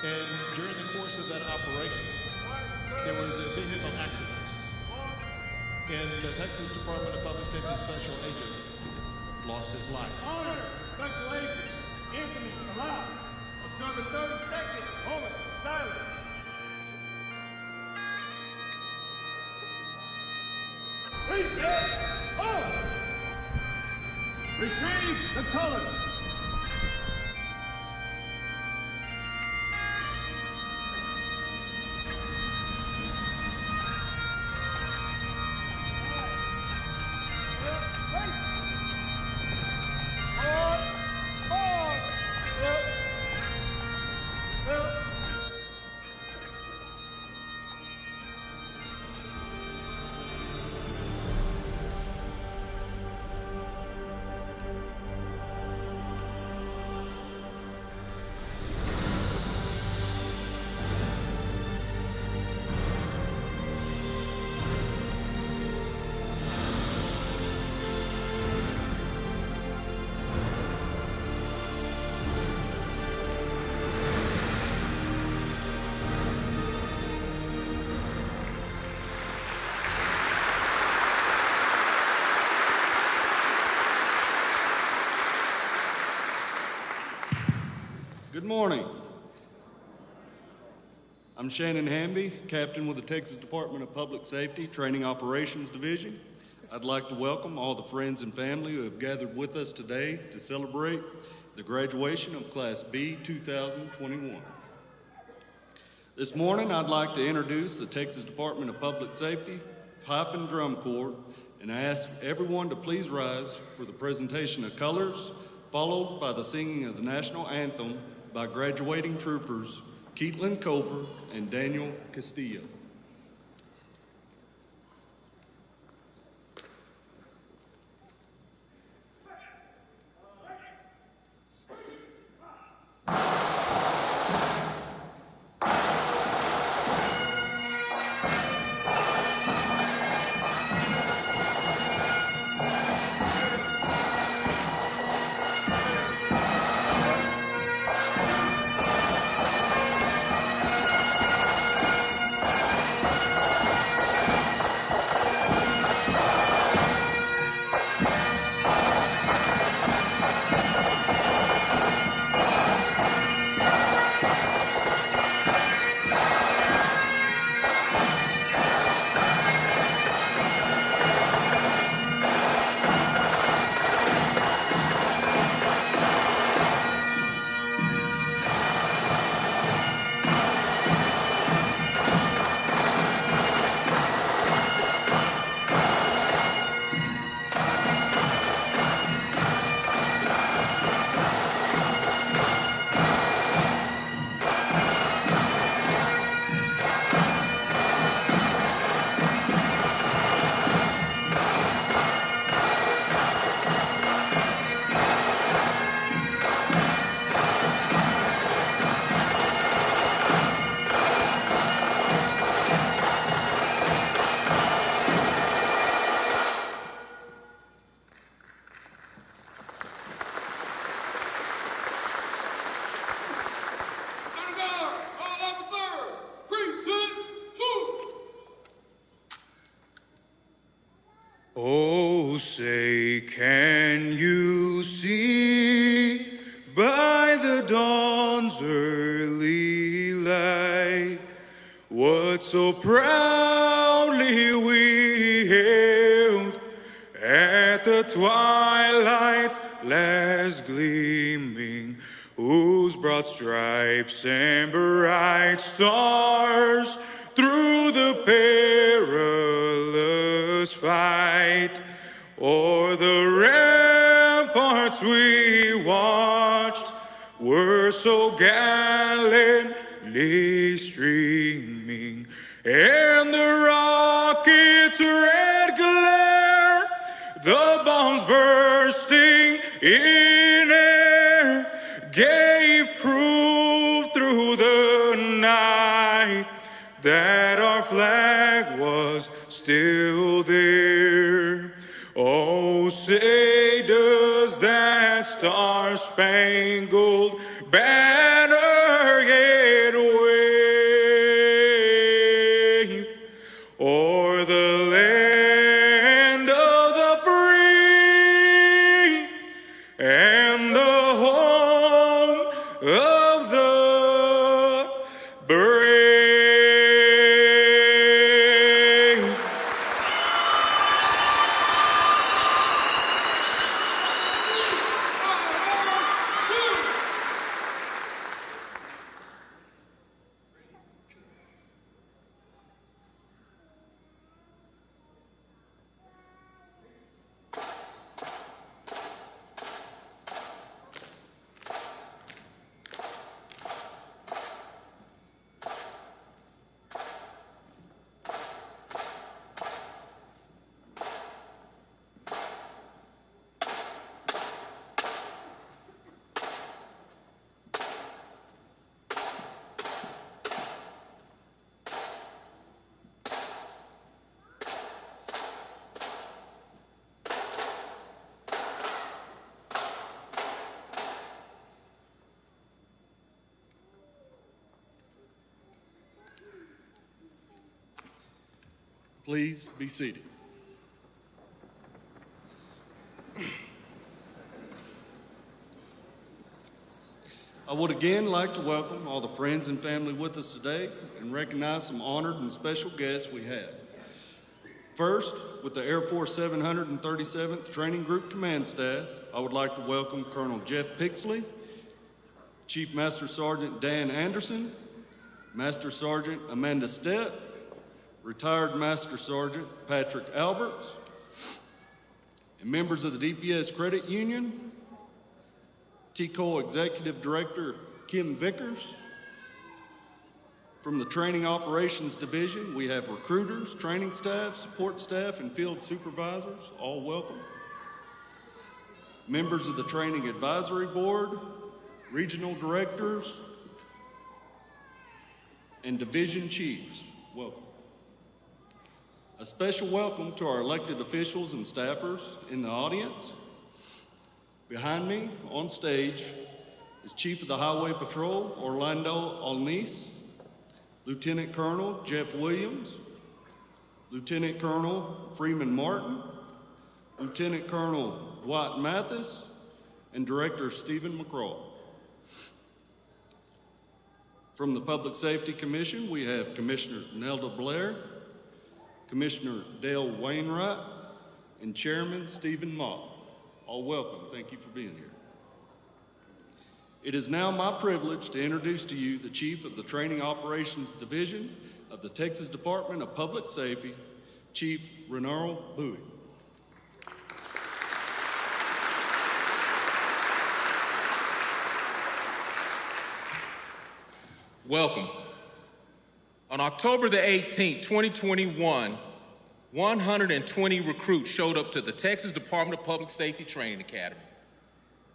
And during the course of that operation, there was a vehicle accident. And the Texas Department of Public Safety Special Agent lost his life. Honor, Special Agent Anthony Alive. Observe a 30-second moment of silence. Reset! On! Retrieve the colors. Good morning. I'm Shannon Hamby, Captain with the Texas Department of Public Safety, Training Operations Division. I'd like to welcome all the friends and family who have gathered with us today to celebrate the graduation of Class B-2021. This morning, I'd like to introduce the Texas Department of Public Safety Pipe and Drum Corps, and I ask everyone to please rise for the presentation of colors, followed by the singing of the national anthem by graduating troopers Keatlin Cover and Daniel Castillo. Oh, say, can you see by the dawn's early light what so proudly we hailed at the twilight's last gleaming, whose broad stripes and bright stars through the perilous fight o'er the ramparts we watched were so gallantly streaming, and the rocket's red glare, the bombs bursting in air, gave proof through the night that our flag was still there. Oh, say does that star-spangled banner yet Please be seated. I would again like to welcome all the friends and family with us today and recognize some honored and special guests we have. First, with the Air Force 737th Training Group Command Staff, I would like to welcome Colonel Jeff Pixley, Chief Master Sergeant Dan Anderson, Master Sergeant Amanda Stepp, Retired Master Sergeant Patrick Alberts, and members of the DPS Credit Union, TCOL Executive Director Kim Vickers. From the Training Operations Division, we have recruiters, training staff, support staff, and field supervisors, all welcome. Members of the Training Advisory Board, regional directors, and division chiefs, welcome. A special welcome to our elected officials and staffers in the audience. Behind me on stage is Chief of the Highway Patrol, Orlando Alnice, Lieutenant Colonel Jeff Williams, Lieutenant Colonel Freeman Martin, Lieutenant Colonel Dwight Mathis, and Director Stephen McCraw. From the Public Safety Commission, we have Commissioner Nelda Blair, Commissioner Dale Wainwright, and Chairman Stephen Mott. All welcome. Thank you for being here. It is now my privilege to introduce to you the Chief of the Training Operations Division of the Texas Department of Public Safety, Chief Renaro Bowie. Welcome. On October the 18th, 2021, 120 recruits showed up to the Texas Department of Public Safety Training Academy.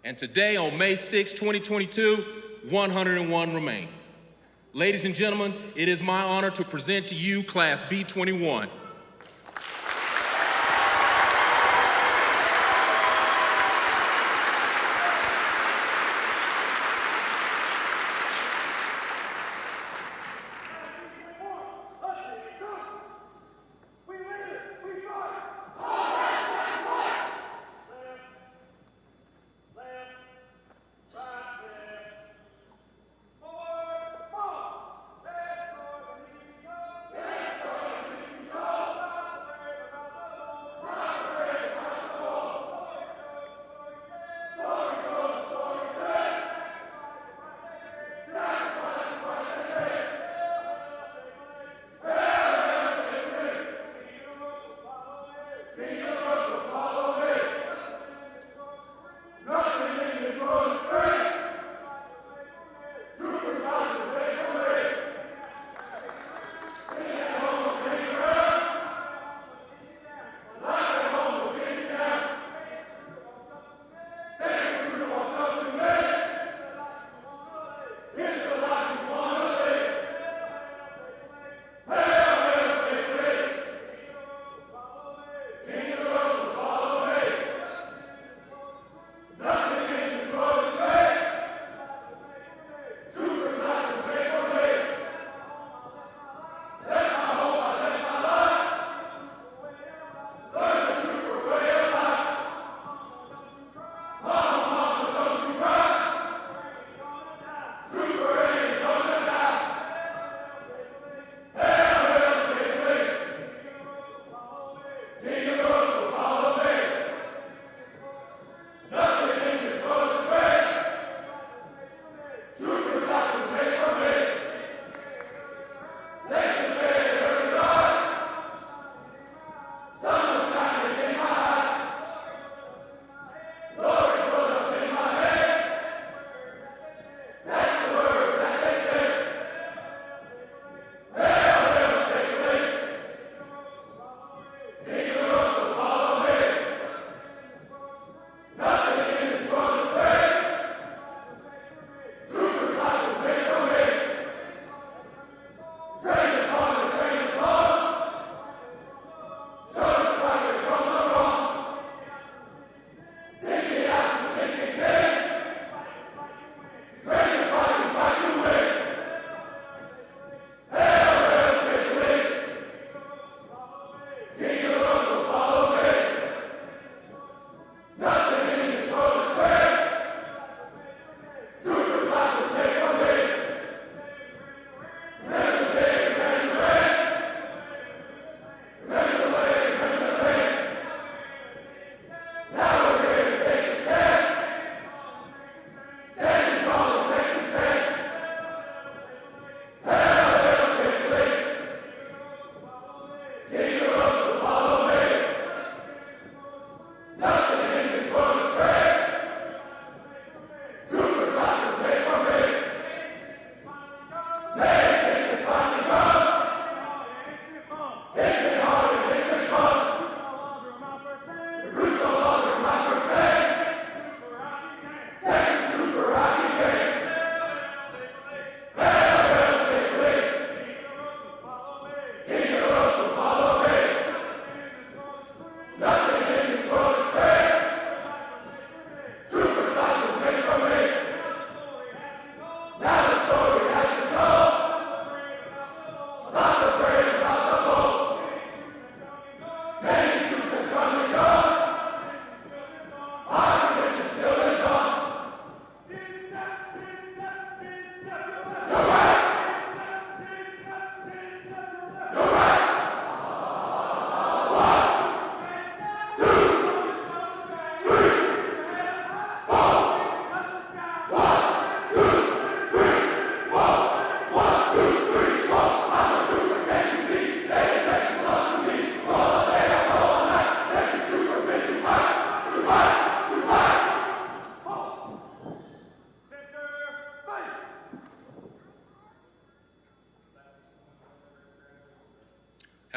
And today, on May 6, 2022, 101 remain. Ladies and gentlemen, it is my honor to present to you Class B-21.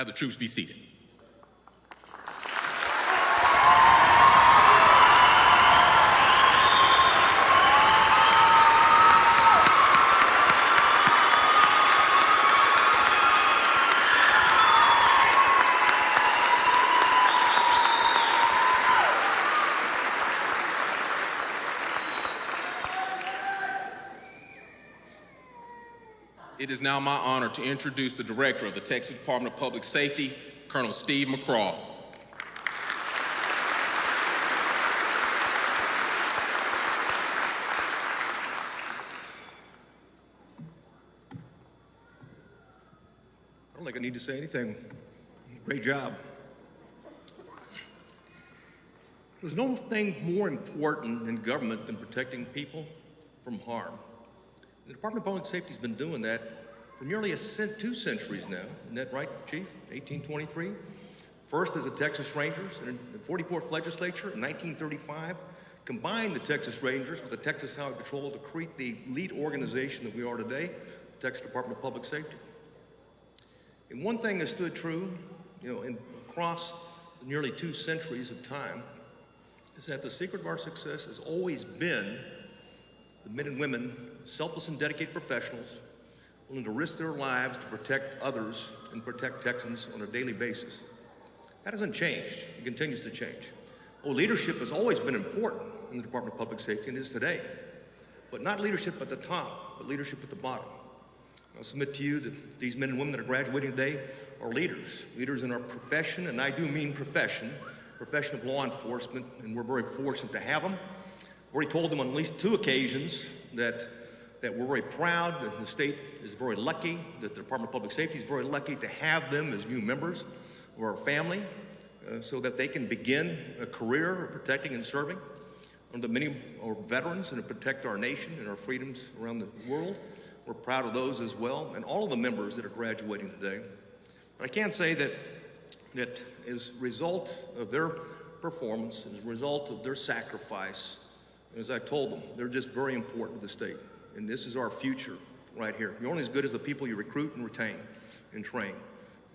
Have the troops be seated. It is now my honor to introduce the Director of the Texas Department of Public Safety, Colonel Steve McCraw. I don't think I need to say anything. Great job. There's no thing more important in government than protecting people from harm. The Department of Public Safety has been doing that for nearly 2 centuries now. Isn't that right, Chief? 1823. First as the Texas Rangers, and the 44th Legislature in 1935 combined the Texas Rangers with the Texas Highway Patrol to create the elite organization that we are today, the Texas Department of Public Safety. And one thing that stood true, across nearly 2 centuries of time, is that the secret of our success has always been the men and women, selfless and dedicated professionals, willing to risk their lives to protect others and protect Texans on a daily basis. That hasn't changed. It continues to change. Leadership has always been important in the Department of Public Safety, and it is today. But not leadership at the top, but leadership at the bottom. I'll submit to you that these men and women that are graduating today are leaders in our profession, and I do mean profession of law enforcement, and we're very fortunate to have them. I've already told them on at least 2 occasions that we're very proud, that the state is very lucky, that the Department of Public Safety is very lucky to have them as new members of our family, so that they can begin a career of protecting and serving. And the many are veterans and to protect our nation and our freedoms around the world. We're proud of those as well, and all of the members that are graduating today. But I can say that as a result of their performance, as a result of their sacrifice, as I told them, they're just very important to the state. And this is our future right here. You're only as good as the people you recruit and retain and train.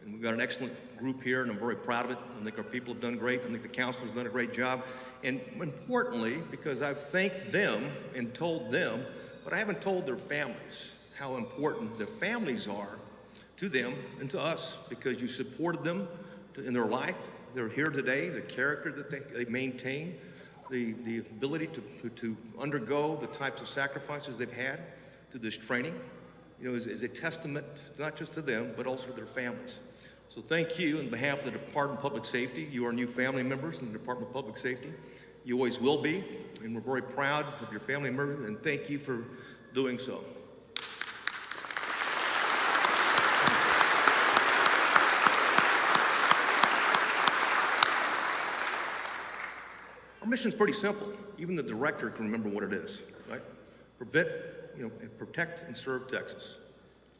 And we've got an excellent group here, and I'm very proud of it. I think our people have done great. I think the council has done a great job. And importantly, because I've thanked them and told them, but I haven't told their families how important their families are to them and to us, because you supported them in their life. They're here today, the character that they maintain, the ability to undergo the types of sacrifices they've had through this training, is a testament not just to them, but also to their families. So thank you on behalf of the Department of Public Safety. You are new family members in the Department of Public Safety. You always will be, and we're very proud of your family members, and thank you for doing so. Our mission is pretty simple. Even the director can remember what it is, right? Protect and serve Texas,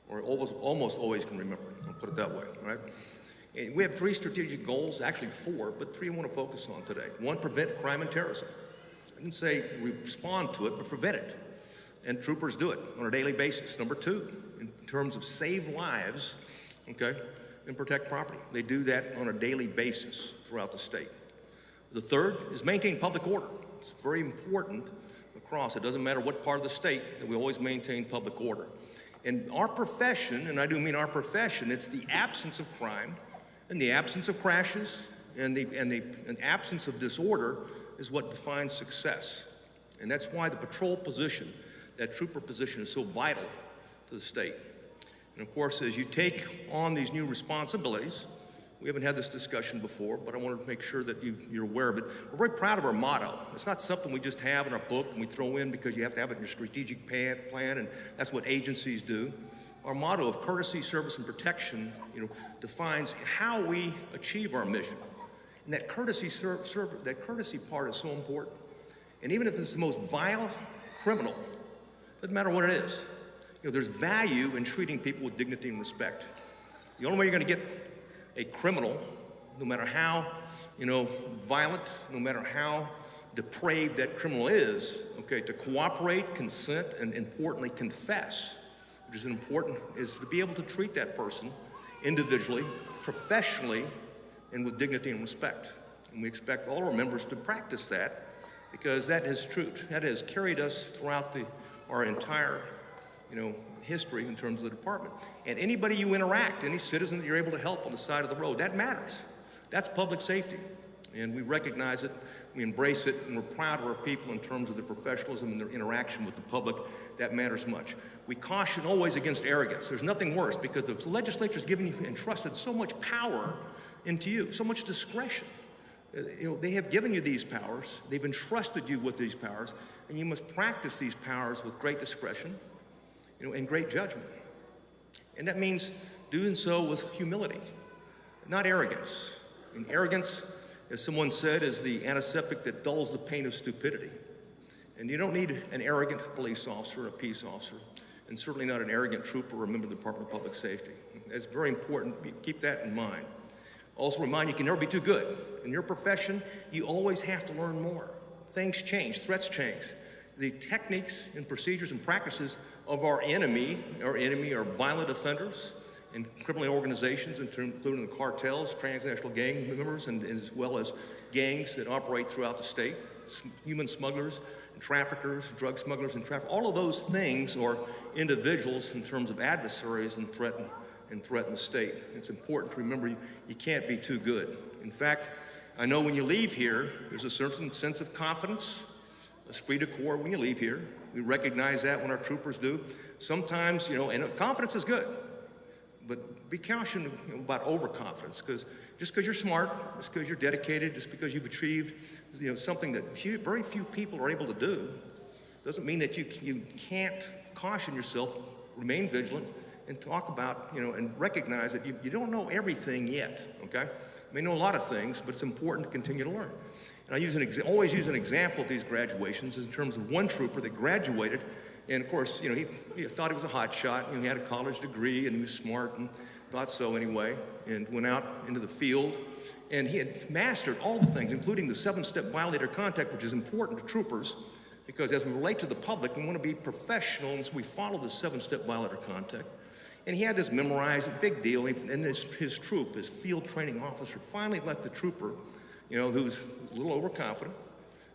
or almost always can remember. I'll put it that way, right? And we have 3 strategic goals, actually 4, but 3 I want to focus on today. 1, prevent crime and terrorism. I didn't say respond to it, but prevent it. And troopers do it on a daily basis. Number 2, in terms of save lives, and protect property. They do that on a daily basis throughout the state. The 3rd is maintain public order. It's very important across. It doesn't matter what part of the state, that we always maintain public order. And our profession, and I do mean our profession, it's the absence of crime and the absence of crashes and the absence of disorder is what defines success. And that's why the patrol position, that trooper position, is so vital to the state. And of course, as you take on these new responsibilities, we haven't had this discussion before, but I want to make sure that you're aware of it. We're very proud of our motto. It's not something we just have in our book and we throw in because you have to have it in your strategic plan, and that's what agencies do. Our motto of courtesy, service, and protection, defines how we achieve our mission. And that courtesy part is so important. And even if it's the most vile criminal, doesn't matter what it is, there's value in treating people with dignity and respect. The only way you're going to get a criminal, no matter how, violent, no matter how depraved that criminal is, to cooperate, consent, and importantly, confess, which is important, is to be able to treat that person individually, professionally, and with dignity and respect. And we expect all our members to practice that, because that is truth. That has carried us throughout our entire, history in terms of the department. And anybody you interact, any citizen that you're able to help on the side of the road, that matters. That's public safety. And we recognize it, we embrace it, and we're proud of our people in terms of their professionalism and their interaction with the public. That matters much. We caution always against arrogance. There's nothing worse, because the legislature's given you and entrusted so much power into you, so much discretion. They have given you these powers, they've entrusted you with these powers, and you must practice these powers with great discretion, and great judgment. And that means doing so with humility, not arrogance. And arrogance, as someone said, is the antiseptic that dulls the pain of stupidity. And you don't need an arrogant police officer or a peace officer, and certainly not an arrogant trooper or a member of the Department of Public Safety. It's very important, keep that in mind. Also remind you can never be too good. In your profession, you always have to learn more. Things change, threats change. The techniques and procedures and practices of our enemy are violent offenders and criminal organizations, including the cartels, transnational gang members, and as well as gangs that operate throughout the state, human smugglers and traffickers, drug smugglers and traffickers. All of those things are individuals in terms of adversaries and threaten the state. It's important to remember you can't be too good. In fact, I know when you leave here, there's a certain sense of confidence, esprit de corps when you leave here. We recognize that when our troopers do. Sometimes, and confidence is good, but be cautious about overconfidence, because just because you're smart, just because you're dedicated, just because you've achieved, something that very few people are able to do, doesn't mean that you can't caution yourself, remain vigilant, and talk about, and recognize that you don't know everything yet, okay? You may know a lot of things, but it's important to continue to learn. And I always use an example at these graduations in terms of one trooper that graduated, and of course, he thought he was a hot shot, he had a college degree, and he was smart, and thought so anyway, and went out into the field, and he had mastered all the things, including the 7-step violator contact, which is important to troopers, because as we relate to the public, we want to be professional, and so we follow the 7-step violator contact. And he had this memorized, a big deal, and his troop, his field training officer, finally let the trooper, who's a little overconfident,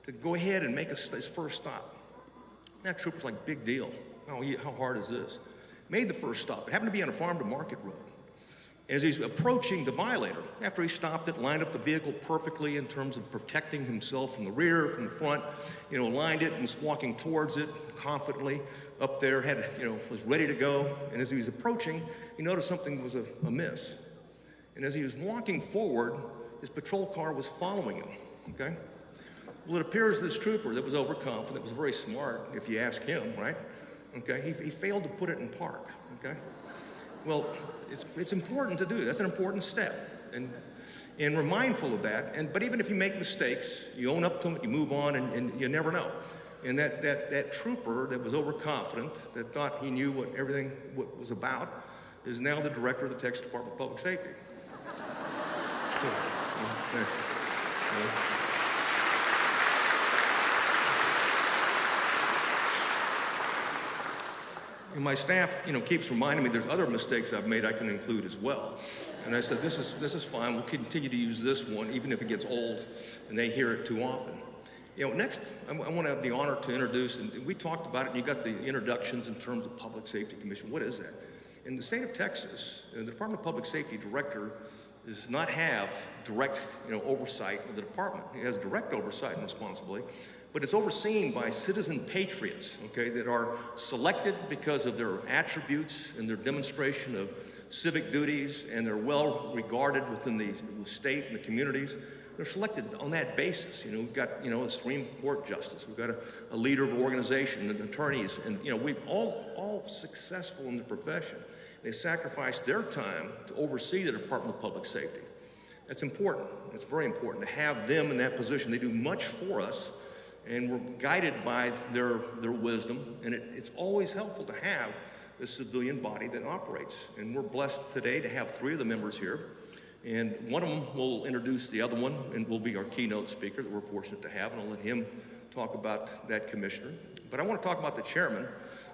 to go ahead and make his first stop. That trooper's like, big deal. How hard is this? Made the first stop. It happened to be on a farm-to-market road. As he's approaching the violator, after he stopped it, lined up the vehicle perfectly in terms of protecting himself from the rear, from the front, lined it and was walking towards it confidently up there, was ready to go. And as he was approaching, he noticed something was amiss. And as he was walking forward, his patrol car was following him, okay? Well, it appears this trooper that was overconfident, was very smart, if you ask him, right? Okay, he failed to put it in park, okay? Well, it's important to do. That's an important step, and we're mindful of that. But even if you make mistakes, you own up to them, you move on, and you never know. And that trooper that was overconfident, that thought he knew what everything was about, is now the director of the Texas Department of Public Safety. And my staff, keeps reminding me there's other mistakes I've made I can include as well. And I said, this is fine. We'll continue to use this one, even if it gets old and they hear it too often. Next, I want to have the honor to introduce, and we talked about it, and you got the introductions in terms of Public Safety Commission. What is that? In the state of Texas, the Department of Public Safety Director does not have direct, oversight of the department. He has direct oversight and responsibility, but it's overseen by citizen patriots, okay, that are selected because of their attributes and their demonstration of civic duties, and they're well regarded within the state and the communities. They're selected on that basis. We've got, a Supreme Court justice. We've got a leader of an organization, and attorneys, and, we've all successful in the profession. They sacrifice their time to oversee the Department of Public Safety. That's important. It's very important to have them in that position. They do much for us, and we're guided by their wisdom, and it's always helpful to have a civilian body that operates. And we're blessed today to have 3 of the members here. And one of them will introduce the other one, and will be our keynote speaker that we're fortunate to have, and I'll let him talk about that commissioner. But I want to talk about the chairman.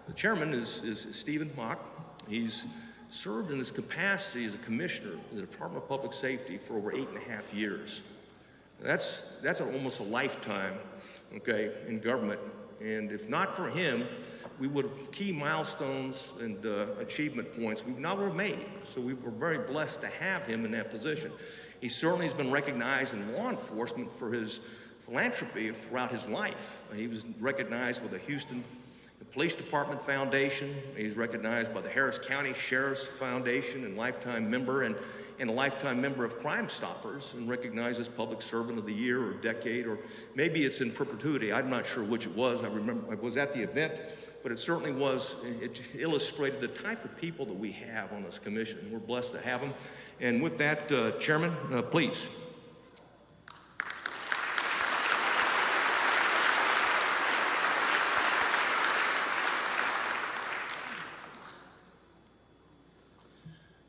The chairman is Stephen Mock. He's served in this capacity as a commissioner in the Department of Public Safety for over 8.5 years. That's almost a lifetime, okay, in government. And if not for him, we would have key milestones and achievement points we would not have made. So we were very blessed to have him in that position. He certainly has been recognized in law enforcement for his philanthropy throughout his life. He was recognized with the Houston Police Department Foundation. He's recognized by the Harris County Sheriff's Foundation and lifetime member, and a lifetime member of Crime Stoppers, and recognized as Public Servant of the Year or Decade, or maybe it's in perpetuity. I'm not sure which it was. I remember I was at the event, but it certainly was. It illustrated the type of people that we have on this commission. We're blessed to have them. And with that, Chairman, please.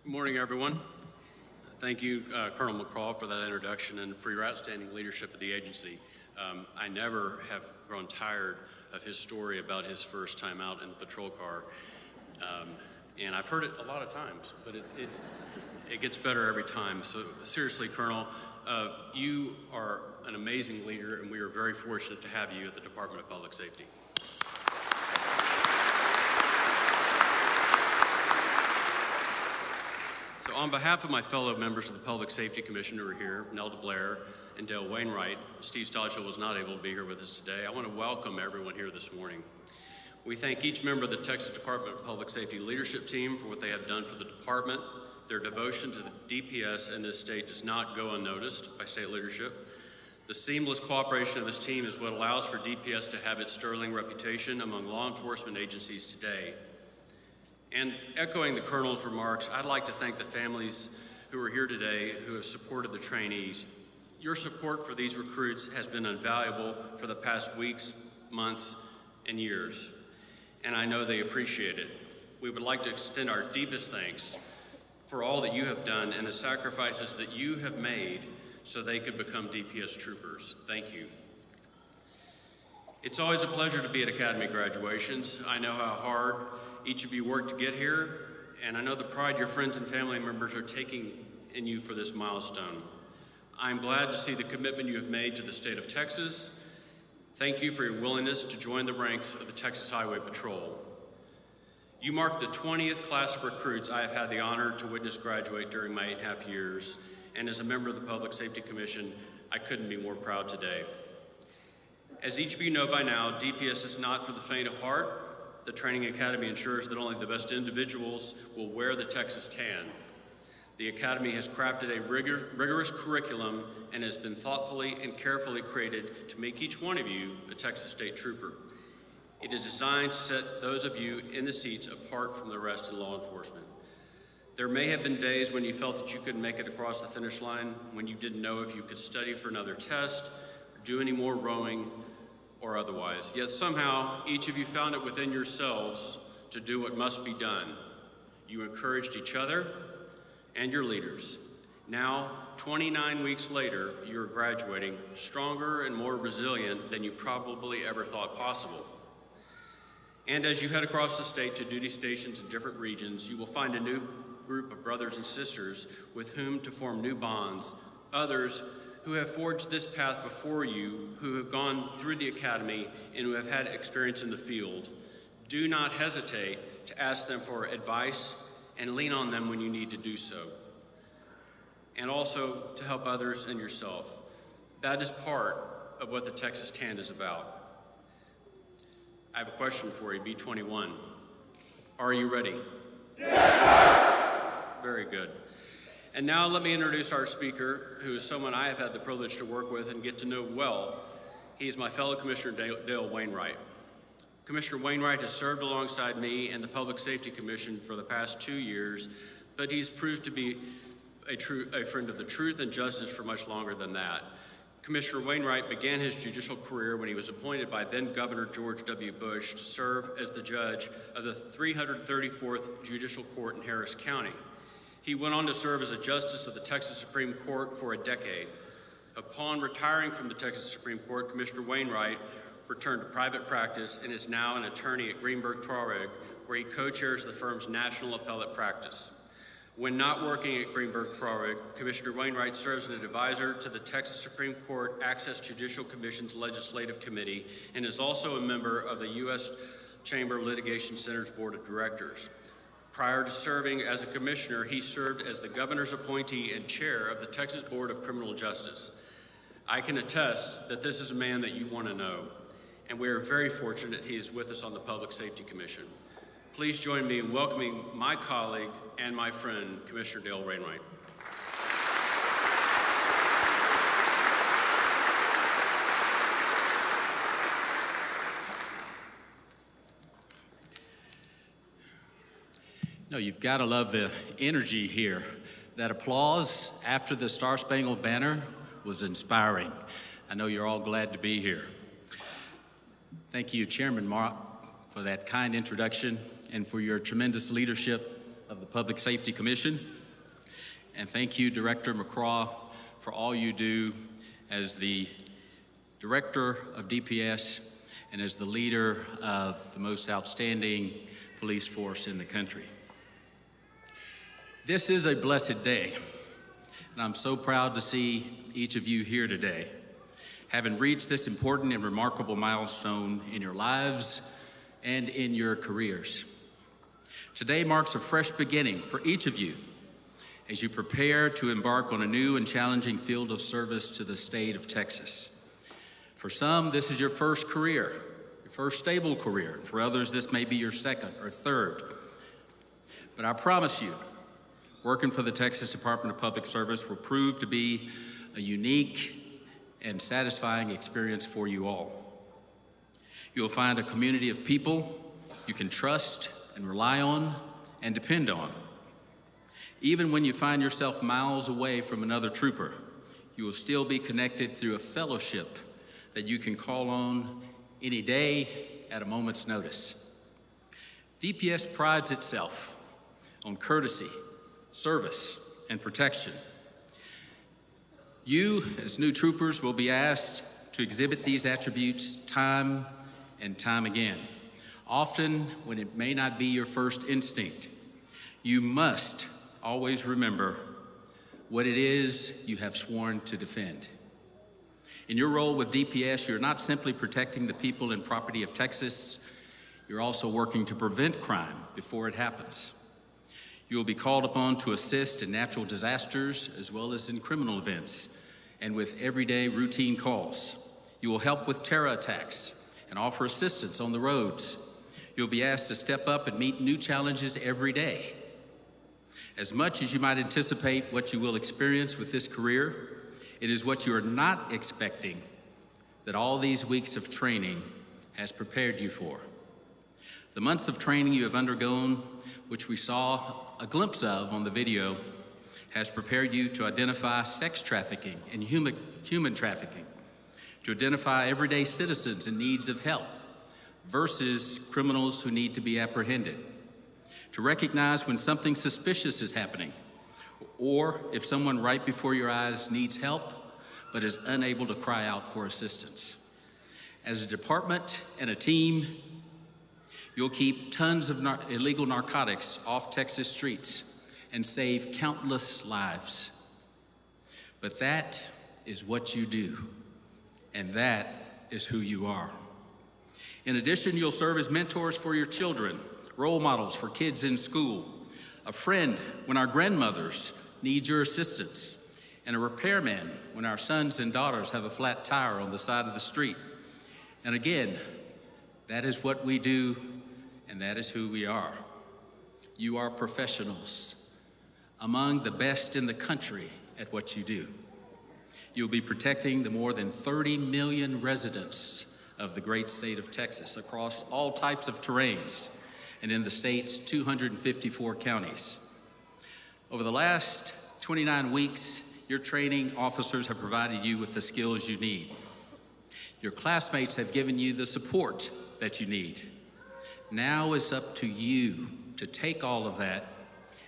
Good morning, everyone. Thank you, Colonel McCraw, for that introduction and for your outstanding leadership of the agency. I never have grown tired of his story about his first time out in the patrol car. And I've heard it a lot of times, but it gets better every time. So seriously, Colonel, you are an amazing leader, and we are very fortunate to have you at the Department of Public Safety. So on behalf of my fellow members of the Public Safety Commission who are here, Nelda Blair and Dale Wainwright, Steve Stodgill was not able to be here with us today. I want to welcome everyone here this morning. We thank each member of the Texas Department of Public Safety leadership team for what they have done for the department. Their devotion to the DPS in this state does not go unnoticed by state leadership. The seamless cooperation of this team is what allows for DPS to have its sterling reputation among law enforcement agencies today. And echoing the Colonel's remarks, I'd like to thank the families who are here today who have supported the trainees. Your support for these recruits has been invaluable for the past weeks, months, and years, and I know they appreciate it. We would like to extend our deepest thanks for all that you have done and the sacrifices that you have made so they could become DPS troopers. Thank you. It's always a pleasure to be at Academy graduations. I know how hard each of you worked to get here, and I know the pride your friends and family members are taking in you for this milestone. I'm glad to see the commitment you have made to the state of Texas. Thank you for your willingness to join the ranks of the Texas Highway Patrol. You mark the 20th class of recruits I have had the honor to witness graduate during my 8.5 years, and as a member of the Public Safety Commission, I couldn't be more proud today. As each of you know by now, DPS is not for the faint of heart. The Training Academy ensures that only the best individuals will wear the Texas tan. The Academy has crafted a rigorous curriculum and has been thoughtfully and carefully created to make each one of you a Texas State Trooper. It is designed to set those of you in the seats apart from the rest in law enforcement. There may have been days when you felt that you couldn't make it across the finish line, when you didn't know if you could study for another test, or do any more rowing, or otherwise. Yet somehow, each of you found it within yourselves to do what must be done. You encouraged each other and your leaders. Now, 29 weeks later, you're graduating stronger and more resilient than you probably ever thought possible. And as you head across the state to duty stations in different regions, you will find a new group of brothers and sisters with whom to form new bonds, others who have forged this path before you, who have gone through the academy and who have had experience in the field. Do not hesitate to ask them for advice and lean on them when you need to do so. And also to help others and yourself. That is part of what the Texas TAN is about. I have a question for you, B-21. Are you ready? Yes, sir! Very good. And now let me introduce our speaker, who is someone I have had the privilege to work with and get to know well. He's my fellow Commissioner Dale Wainwright. Commissioner Wainwright has served alongside me and the Public Safety Commission for the past 2 years, but he's proved to be a friend of the truth and justice for much longer than that. Commissioner Wainwright began his judicial career when he was appointed by then Governor George W. Bush to serve as the judge of the 334th Judicial Court in Harris County. He went on to serve as a justice of the Texas Supreme Court for a decade. Upon retiring from the Texas Supreme Court, Commissioner Wainwright returned to private practice and is now an attorney at Greenberg Traurig, where he co-chairs the firm's national appellate practice. When not working at Greenberg Traurig, Commissioner Wainwright serves as an advisor to the Texas Supreme Court Access Judicial Commission's Legislative Committee and is also a member of the U.S. Chamber Litigation Center's Board of Directors. Prior to serving as a commissioner, he served as the governor's appointee and chair of the Texas Board of Criminal Justice. I can attest that this is a man that you want to know, and we are very fortunate he is with us on the Public Safety Commission. Please join me in welcoming my colleague and my friend, Commissioner Dale Wainwright. No, you've got to love the energy here. That applause after the Star-Spangled Banner was inspiring. I know you're all glad to be here. Thank you, Chairman Mark, for that kind introduction and for your tremendous leadership of the Public Safety Commission. And thank you, Director McCraw, for all you do as the Director of DPS and as the leader of the most outstanding police force in the country. This is a blessed day, and I'm so proud to see each of you here today, having reached this important and remarkable milestone in your lives and in your careers. Today marks a fresh beginning for each of you as you prepare to embark on a new and challenging field of service to the state of Texas. For some, this is your first career, your first stable career. For others, this may be your second or third. But I promise you, working for the Texas Department of Public Service will prove to be a unique and satisfying experience for you all. You'll find a community of people you can trust and rely on and depend on. Even when you find yourself miles away from another trooper, you will still be connected through a fellowship that you can call on any day at a moment's notice. DPS prides itself on courtesy, service, and protection. You, as new troopers, will be asked to exhibit these attributes time and time again. Often, when it may not be your first instinct, you must always remember what it is you have sworn to defend. In your role with DPS, you're not simply protecting the people and property of Texas, you're also working to prevent crime before it happens. You will be called upon to assist in natural disasters as well as in criminal events and with everyday routine calls. You will help with terror attacks and offer assistance on the roads. You'll be asked to step up and meet new challenges every day. As much as you might anticipate what you will experience with this career, it is what you are not expecting that all these weeks of training has prepared you for. The months of training you have undergone, which we saw a glimpse of on the video, has prepared you to identify sex trafficking and human trafficking, to identify everyday citizens in needs of help versus criminals who need to be apprehended, to recognize when something suspicious is happening, or if someone right before your eyes needs help but is unable to cry out for assistance. As a department and a team, you'll keep tons of illegal narcotics off Texas streets and save countless lives. But that is what you do, and that is who you are. In addition, you'll serve as mentors for your children, role models for kids in school, a friend when our grandmothers need your assistance, and a repairman when our sons and daughters have a flat tire on the side of the street. And again, that is what we do, and that is who we are. You are professionals, among the best in the country at what you do. You'll be protecting the more than 30 million residents of the great state of Texas across all types of terrains and in the state's 254 counties. Over the last 29 weeks, your training officers have provided you with the skills you need. Your classmates have given you the support that you need. Now it's up to you to take all of that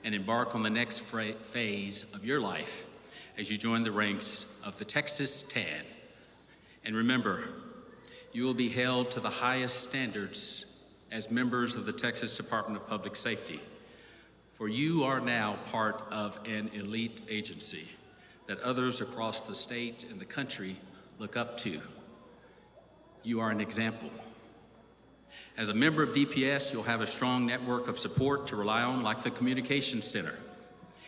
and embark on the next phase of your life as you join the ranks of the Texas TAN. And remember, you will be held to the highest standards as members of the Texas Department of Public Safety, for you are now part of an elite agency that others across the state and the country look up to. You are an example. As a member of DPS, you'll have a strong network of support to rely on, like the Communications Center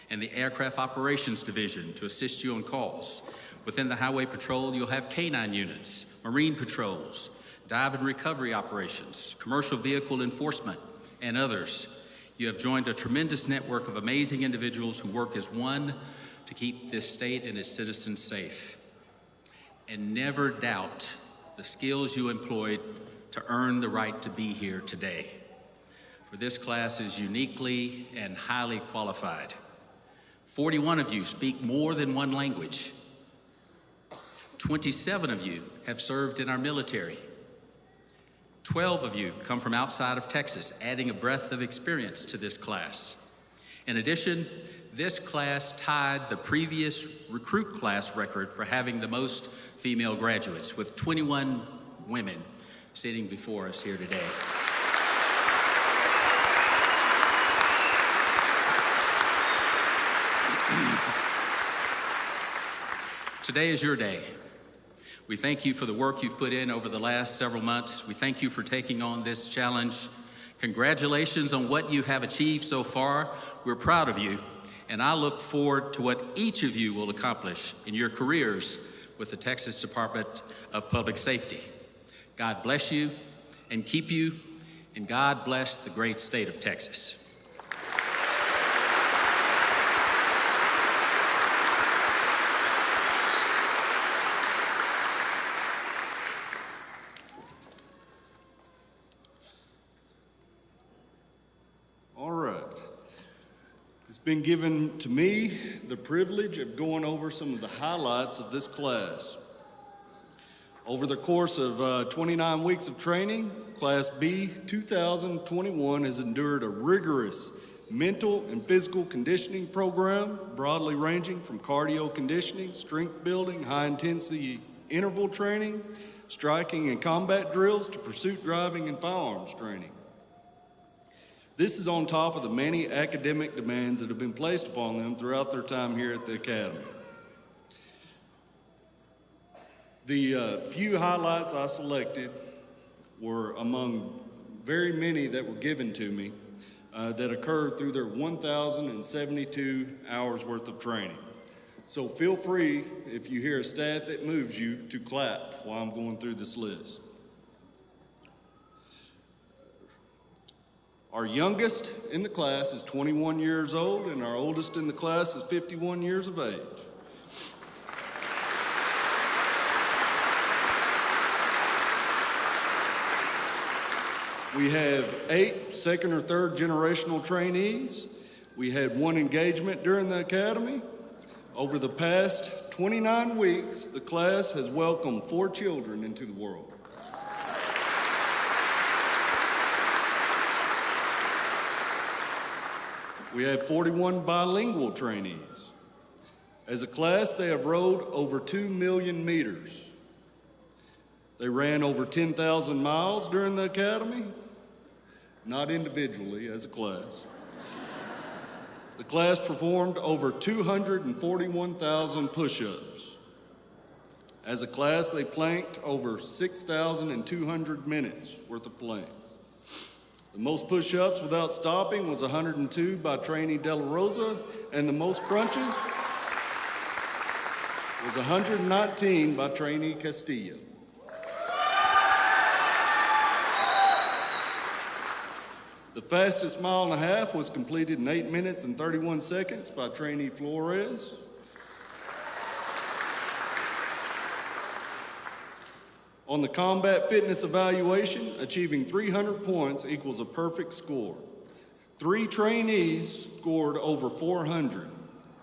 and the Aircraft Operations Division to assist you on calls. Within the Highway Patrol, you'll have K-9 units, Marine patrols, dive and recovery operations, commercial vehicle enforcement, and others. You have joined a tremendous network of amazing individuals who work as one to keep this state and its citizens safe. And never doubt the skills you employed to earn the right to be here today. For this class is uniquely and highly qualified. 41 of you speak more than one language. 27 of you have served in our military. 12 of you come from outside of Texas, adding a breadth of experience to this class. In addition, this class tied the previous recruit class record for having the most female graduates, with 21 women sitting before us here today. Today is your day. We thank you for the work you've put in over the last several months. We thank you for taking on this challenge. Congratulations on what you have achieved so far. We're proud of you, and I look forward to what each of you will accomplish in your careers with the Texas Department of Public Safety. God bless you and keep you, and God bless the great state of Texas. It's been given to me the privilege of going over some of the highlights of this class. Over the course of 29 weeks of training, Class B-2021 has endured a rigorous mental and physical conditioning program, broadly ranging from cardio conditioning, strength building, high-intensity interval training, striking and combat drills, to pursuit driving and firearms training. This is on top of the many academic demands that have been placed upon them throughout their time here at the Academy. The few highlights I selected were among very many that were given to me that occurred through their 1,072 hours worth of training. So feel free, if you hear a stat that moves you, to clap while I'm going through this list. Our youngest in the class is 21 years old, and our oldest in the class is 51 years of age. We have 8 second or third generational trainees. We had 1 engagement during the Academy. Over the past 29 weeks, the class has welcomed 4 children into the world. We have 41 bilingual trainees. As a class, they have rowed over 2 million meters. They ran over 10,000 miles during the Academy, not individually, as a class. The class performed over 241,000 push-ups. As a class, they planked over 6,200 minutes worth of planks. The most push-ups without stopping was 102 by Trainee De La Rosa, and the most crunches was 119 by Trainee Castillo. The fastest mile and a half was completed in 8 minutes and 31 seconds by Trainee Flores. On the combat fitness evaluation, achieving 300 points equals a perfect score. 3 trainees scored over 400.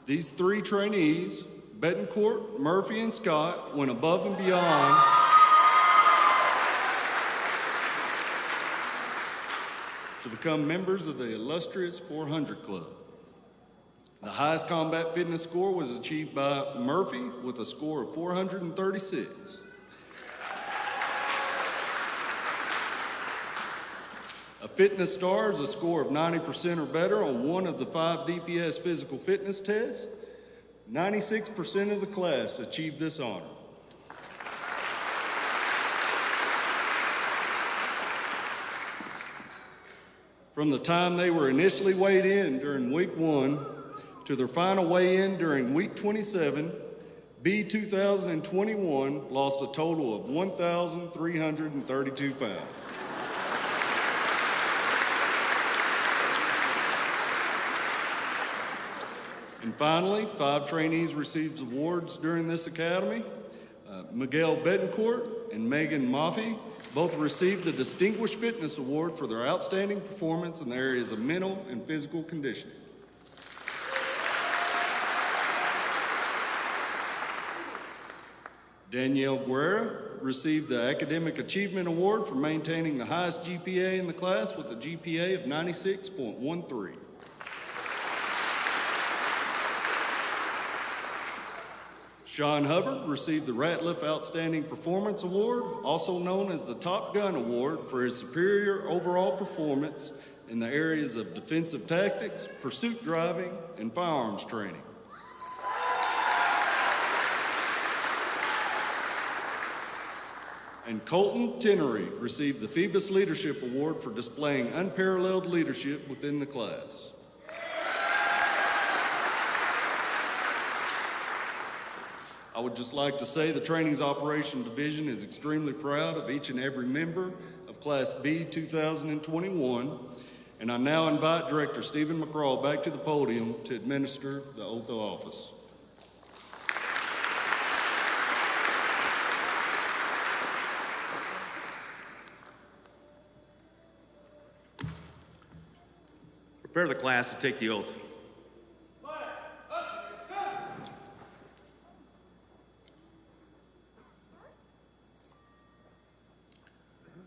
These 3 trainees, Betancourt, Murphy, and Scott, went above and beyond to become members of the illustrious 400 Club. The highest combat fitness score was achieved by Murphy with a score of 436. A fitness star is a score of 90% or better on one of the 5 DPS physical fitness tests. 96% of the class achieved this honor. From the time they were initially weighed in during week 1 to their final weigh-in during week 27, B-2021 lost a total of 1,332 pounds. And finally, 5 trainees received awards during this academy. Miguel Betancourt and Megan Maffey both received the Distinguished Fitness Award for their outstanding performance in the areas of mental and physical conditioning. Danielle Guerra received the Academic Achievement Award for maintaining the highest GPA in the class with a GPA of 96.13. Sean Hubbard received the Ratliff Outstanding Performance Award, also known as the Top Gun Award, for his superior overall performance in the areas of defensive tactics, pursuit driving, and firearms training. And Colton Tinnery received the Phoebus Leadership Award for displaying unparalleled leadership within the class. I would just like to say the Trainings Operation Division is extremely proud of each and every member of Class B 2021, and I now invite Director Stephen McCraw back to the podium to administer the oath of office. Prepare the class to take the oath.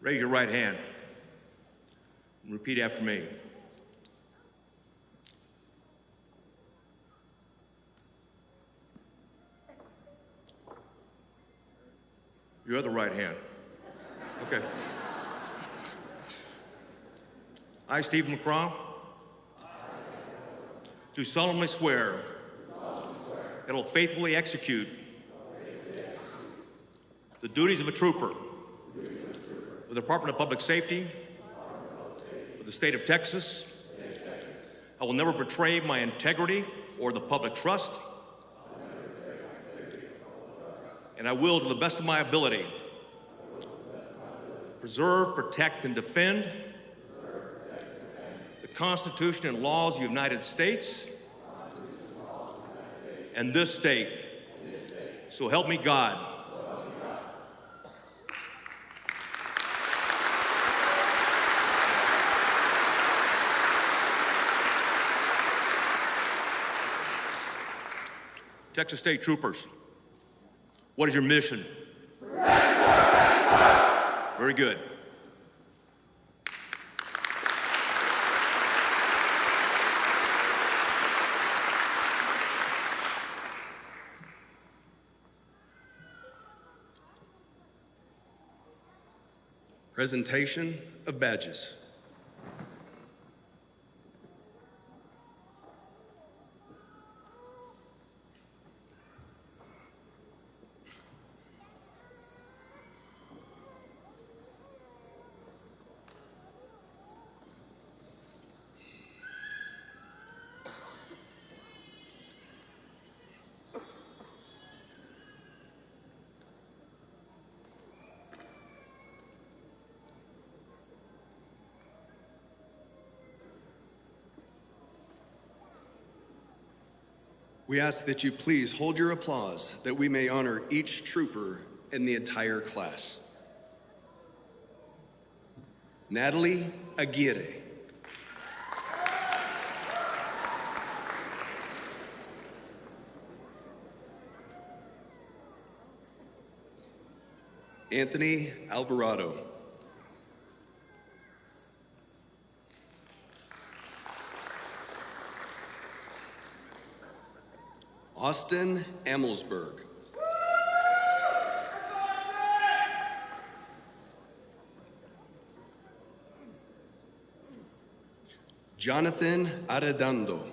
Raise your right hand and repeat after me. Your other right hand. Okay. I, Stephen McCraw, do solemnly swear that I will faithfully execute the duties of a trooper of the Department of Public Safety of the state of Texas. I will never betray my integrity or the public trust. And I will, to the best of my ability, preserve, protect, and defend the Constitution and laws of the United States and this state. So help me God. Texas State Troopers, what is your mission? Very good. Presentation of badges. We ask that you please hold your applause that we may honor each trooper in the entire class. Natalie Aguirre. Anthony Alvarado. Austin Amelsberg. Jonathan Arredondo.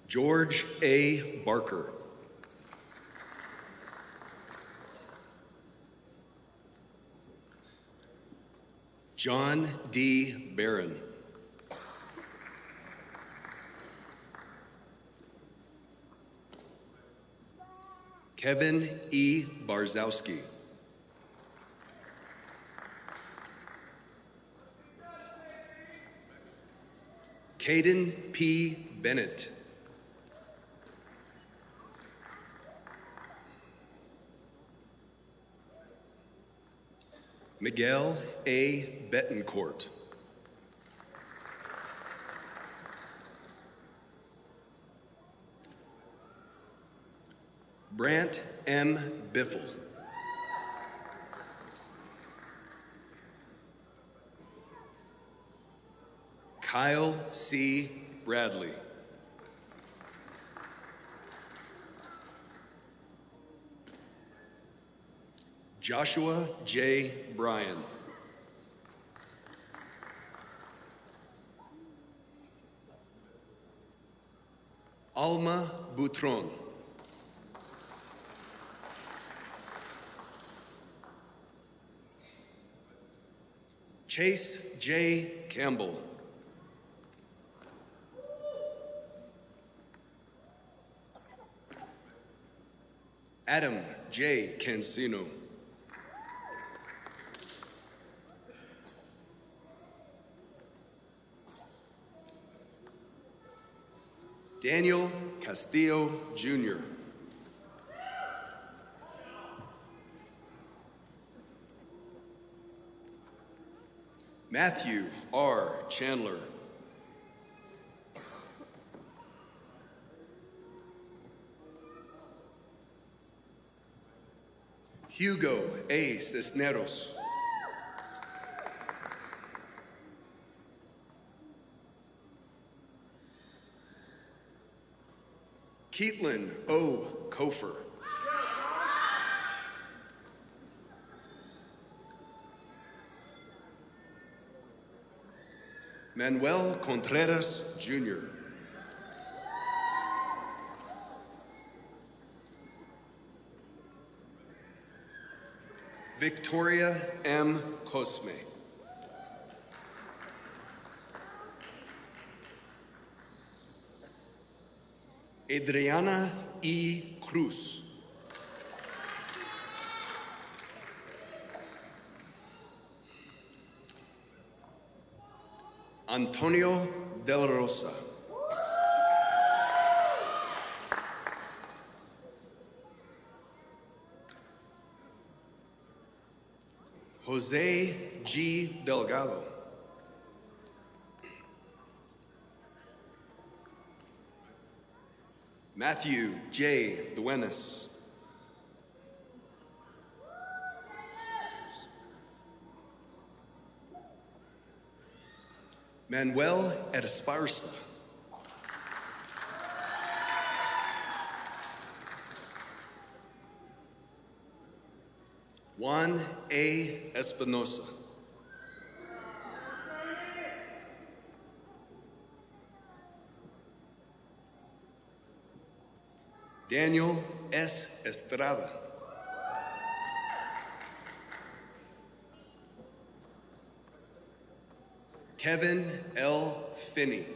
George A. Barker. John D. Barron. Kevin E. Barzowski. Caden P. Bennett. Miguel A. Betancourt. Brant M. Biffle. Kyle C. Bradley. Joshua J. Bryan. Alma Boutron. Chase J. Campbell. Adam J. Cancino. Daniel Castillo, Jr. Matthew R. Chandler. Hugo A. Cisneros. Keatlin O. Kofer. Manuel Contreras, Jr. Victoria M. Cosme. Adriana E. Cruz. Antonio de la Rosa. Jose G. Delgado. Matthew J. Duenas. Manuel Esparza. Juan A. Espinosa. Daniel S. Estrada. Kevin L. Finney.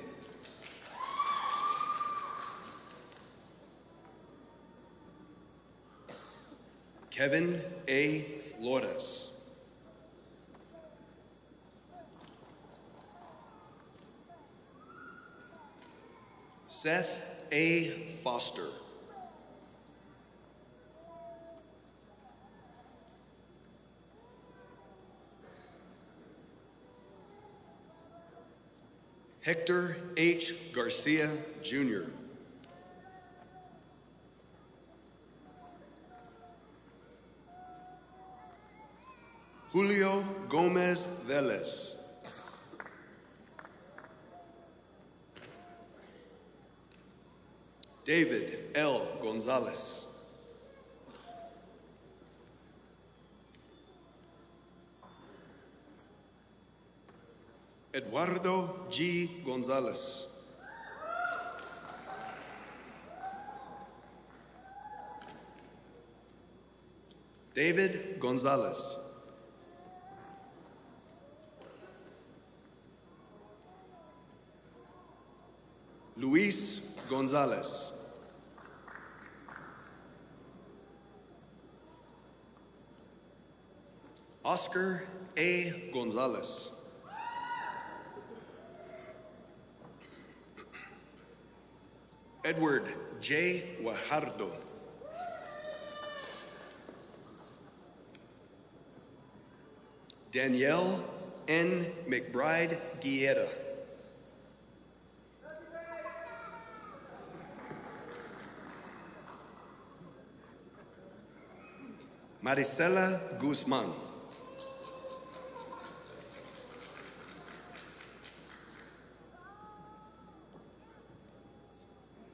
Kevin A. Flores. Seth A. Foster. Hector H. Garcia, Jr. Julio Gomez Velez. David L. Gonzalez. Eduardo G. Gonzalez. David Gonzalez. Luis Gonzalez. Oscar A. Gonzalez. Edward J. Guajardo. Danielle N. McBride Guieta. Maricela Guzman.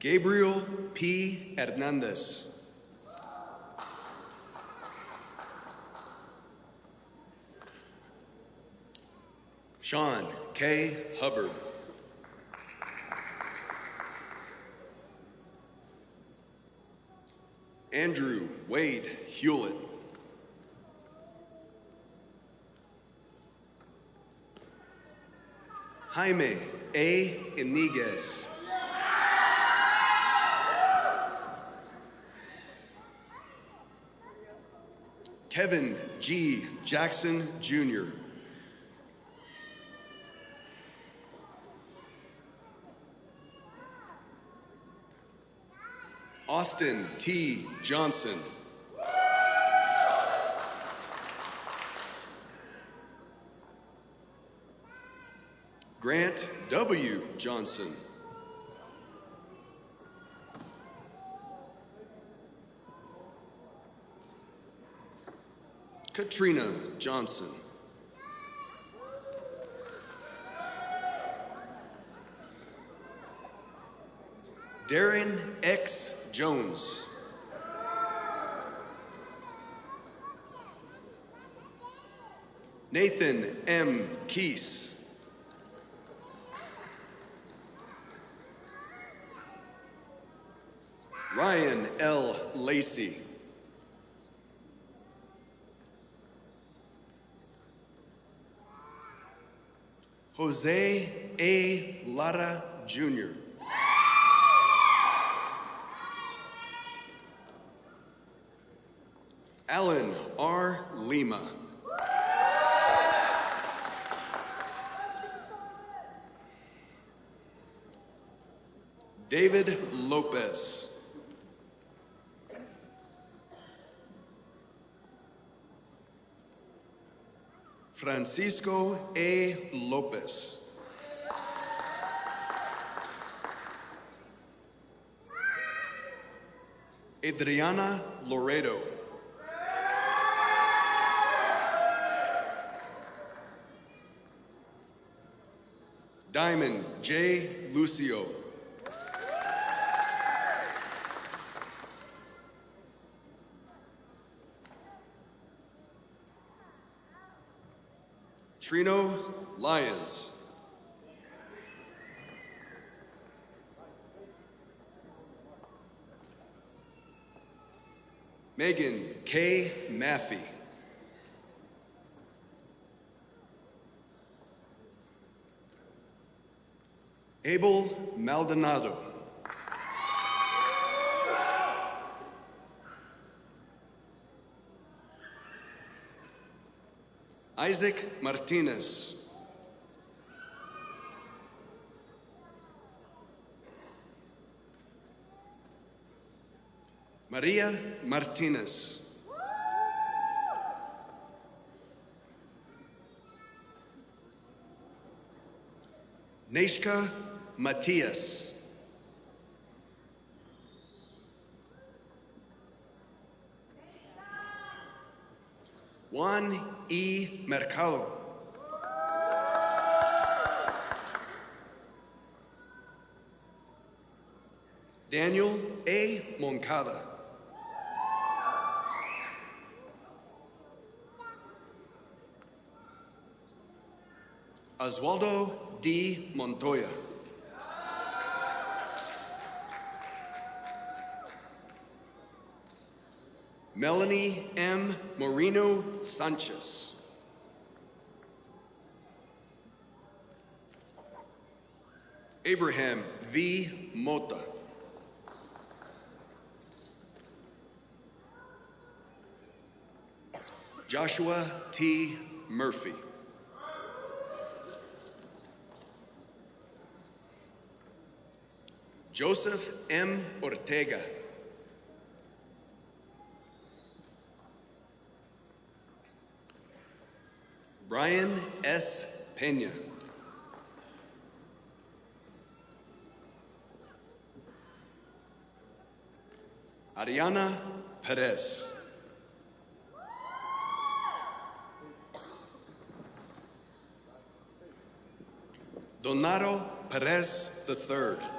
Gabriel P. Hernandez. Sean K. Hubbard. Andrew Wade Hewlett. Jaime A. Iniguez. Kevin G. Jackson, Jr. Austin T. Johnson. Grant W. Johnson. Katrina Johnson. Darren X. Jones. Nathan M. Keese. Ryan L. Lacey. Jose A. Lara, Jr. Alan R. Lima. David Lopez. Francisco A. Lopez. Adriana Loredo. Diamond J. Lucio. Trino Lyons. Megan K. Maffey. Abel Maldonado. Isaac Martinez. Maria Martinez. Neshka Matias. Juan E. Mercado. Daniel A. Moncada. Oswaldo D. Montoya. Melanie M. Moreno Sanchez. Abraham V. Mota. Joshua T. Murphy. Joseph M. Ortega. Brian S. Pena. Ariana Perez. Donato Perez III.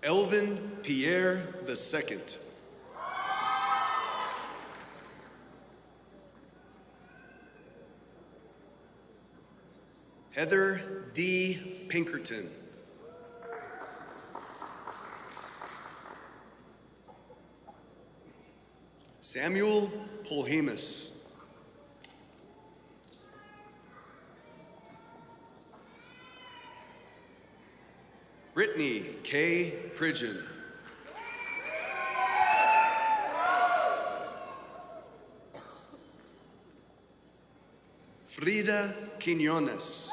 Elvin Pierre II. Heather D. Pinkerton. Samuel Polhemus. Brittany K. Pridgeon. Frida Quinones.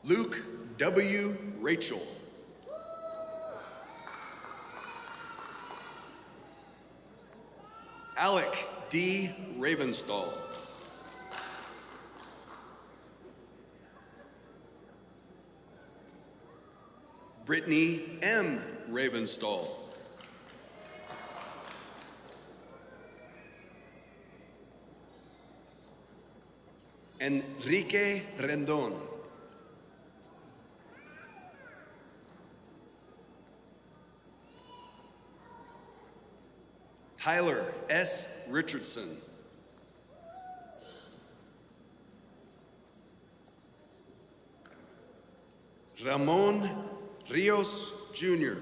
Luke W. Rachel. Alec D. Ravenstall. Brittany M. Ravenstall. Enrique Rendon. Tyler S. Richardson. Ramon Rios Jr.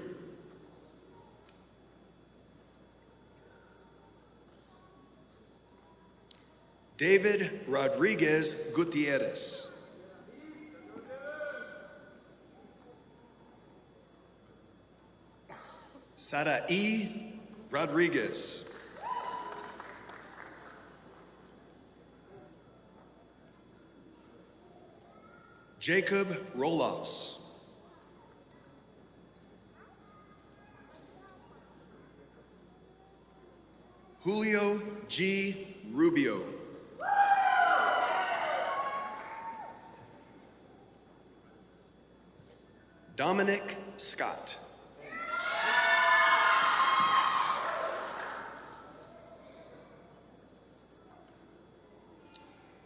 David Rodriguez Gutierrez. Sara E. Rodriguez. Jacob Roloffs. Julio G. Rubio. Dominic Scott.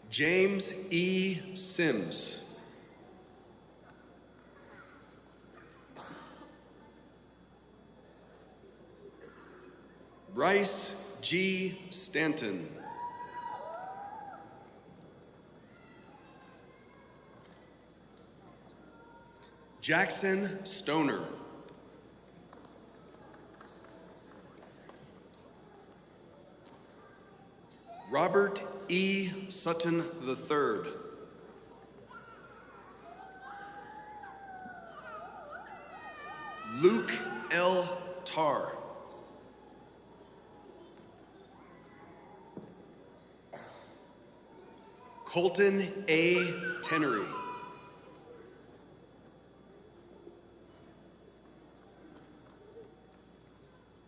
James E. Sims. Bryce G. Stanton. Jackson Stoner. Robert E. Sutton III. Luke L. Tarr. Colton A. Tenery.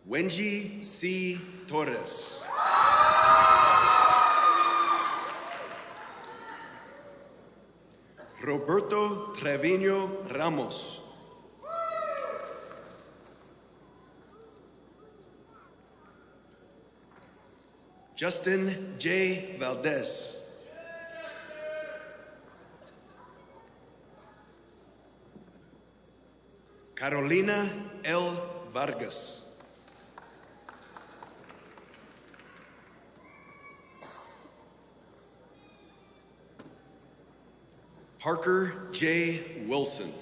Wenji C. Torres. Roberto Trevino Ramos. Justin J. Valdez. Carolina L. Vargas. Parker J. Wilson.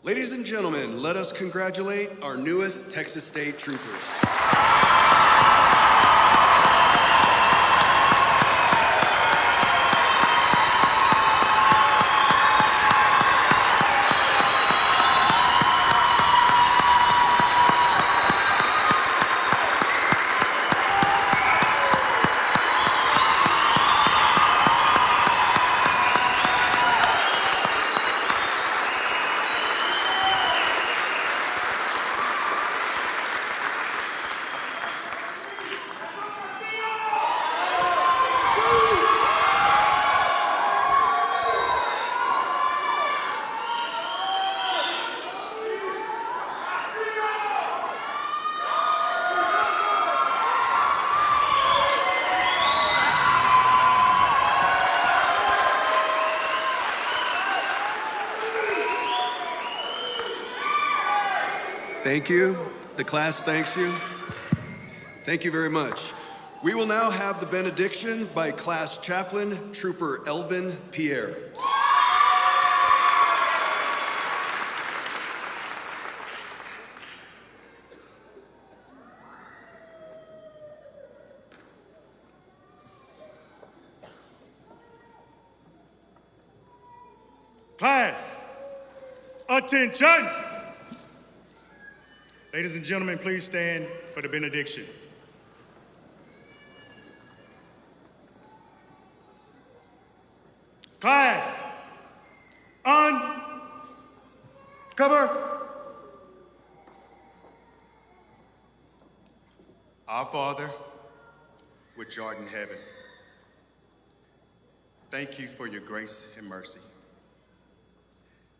Ladies and gentlemen, let us congratulate our newest Texas State Troopers. Thank you. The class thanks you. Thank you very much. We will now have the benediction by Class Chaplain Trooper Elvin Pierre. Class, attention! Ladies and gentlemen, please stand for the benediction. Class, uncover. Our Father, which art in heaven, thank you for your grace and mercy.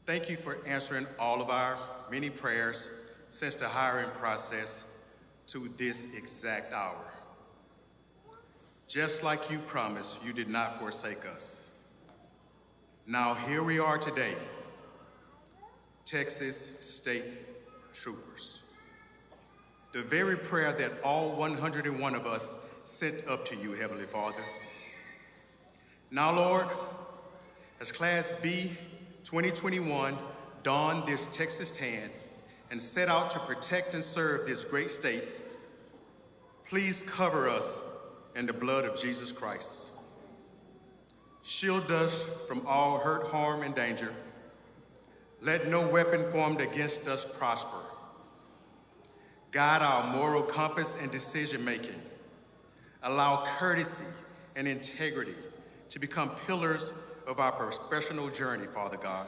Thank you for answering all of our many prayers since the hiring process to this exact hour. Just like you promised, you did not forsake us. Now here we are today, Texas State Troopers. The very prayer that all 101 of us sent up to you, Heavenly Father. Now, Lord, as Class B-2021 donned this Texas tan and set out to protect and serve this great state, please cover us in the blood of Jesus Christ. Shield us from all hurt, harm, and danger. Let no weapon formed against us prosper. Guide our moral compass and decision-making. Allow courtesy and integrity to become pillars of our professional journey, Father God.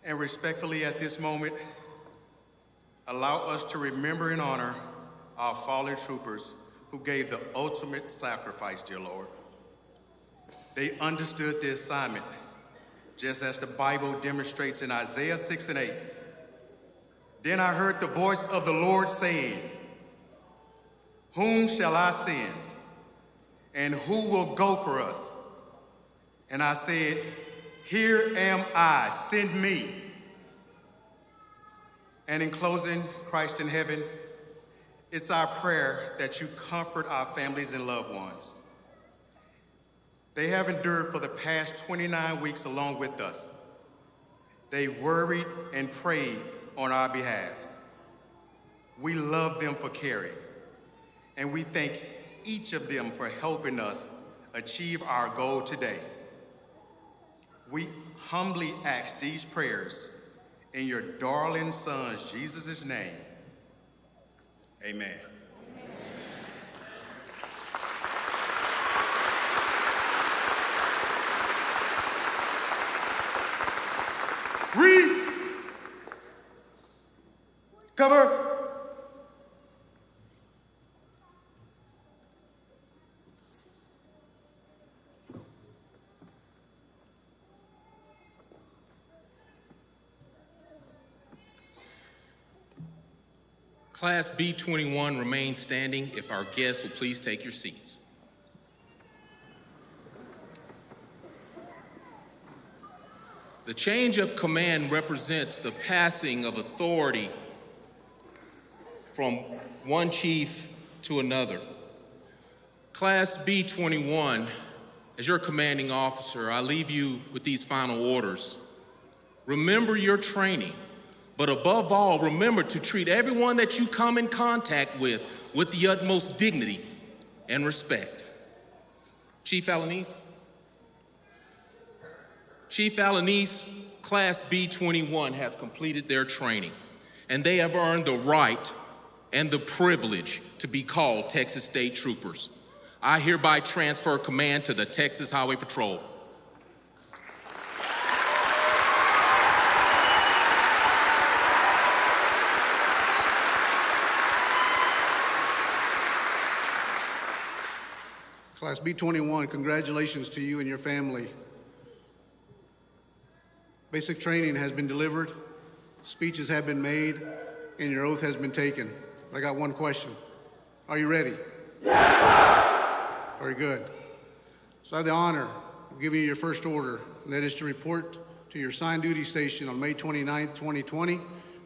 And respectfully at this moment, allow us to remember and honor our fallen troopers who gave the ultimate sacrifice, dear Lord. They understood the assignment, just as the Bible demonstrates in Isaiah 6:8. Then I heard the voice of the Lord saying, "Whom shall I send? And who will go for us?" And I said, "Here am I, send me." And in closing, Christ in heaven, it's our prayer that you comfort our families and loved ones. They have endured for the past 29 weeks along with us. They've worried and prayed on our behalf. We love them for caring, and we thank each of them for helping us achieve our goal today. We humbly ask these prayers in your darling son's Jesus' name. Amen. Read. Cover. Class B-21 remain standing if our guests will please take your seats. The change of command represents the passing of authority from one chief to another. Class B-21, as your commanding officer, I leave you with these final orders. Remember your training, but above all, remember to treat everyone that you come in contact with the utmost dignity and respect. Chief Alanese? Chief Alanese, Class B-21 has completed their training, and they have earned the right and the privilege to be called Texas State Troopers. I hereby transfer command to the Texas Highway Patrol. Class B-21, congratulations to you and your family. Basic training has been delivered, speeches have been made, and your oath has been taken. But I got one question. Are you ready? Yes, sir! Very good. So I have the honor of giving you your first order, and that is to report to your assigned duty station on May 29th, 2020,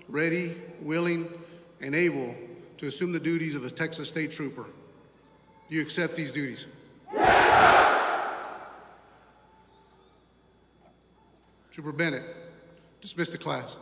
ready, willing, and able to assume the duties of a Texas State Trooper. Do you accept these duties? Trooper Bennett, dismiss the class.